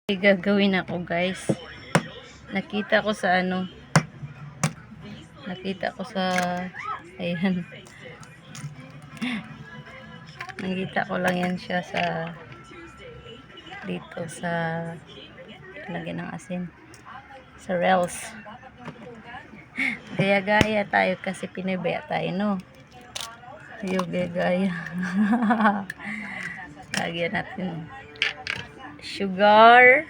Gagawin ako, guys. Nakita ko sa ayan. Nakita ko lang yan siya sa dito sa lagyan ng asin sa Reels. Gaya-gaya tayo kasi pinibaya tayo, no? Yung gaya-gaya. Lagyan natin sugar.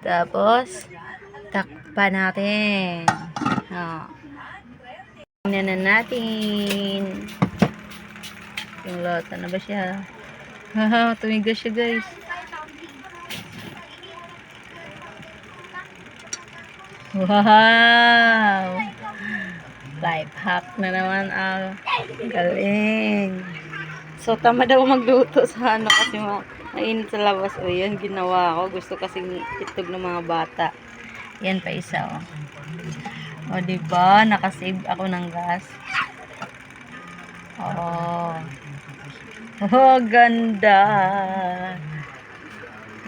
Tapos takpan natin. Tingnan na natin. Yung lata na ba siya? Tumigas siya, guys. Wow! Life hack na naman. Galing. So, tama daw magluto sa kasi mainit sa labas. O, yan ginawa ko. Gusto kasing itlog ng mga bata. Yan pa isa, o. O, diba? Nakasave ako ng gas. Oh, ganda.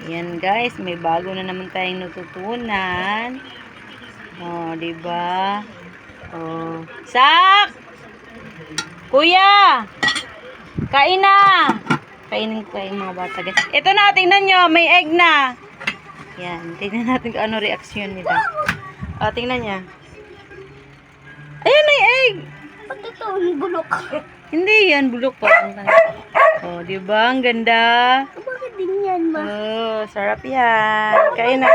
Yan, guys. May bago na naman tayong natutunan. Oh, diba? Oh. Sak! Kuya! Kain na! Kainin ko yung mga bata, guys. Ito na, tingnan nyo. May egg na. Yan. Tingnan natin kung ano reaksyon nila. O, tingnan niya. Ayan, may egg! Ba't ito? Bulok. Hindi yan, bulok pa. O, diba? Ang ganda. Bakit din yan, ma? Oh, sarap yan. Kain na.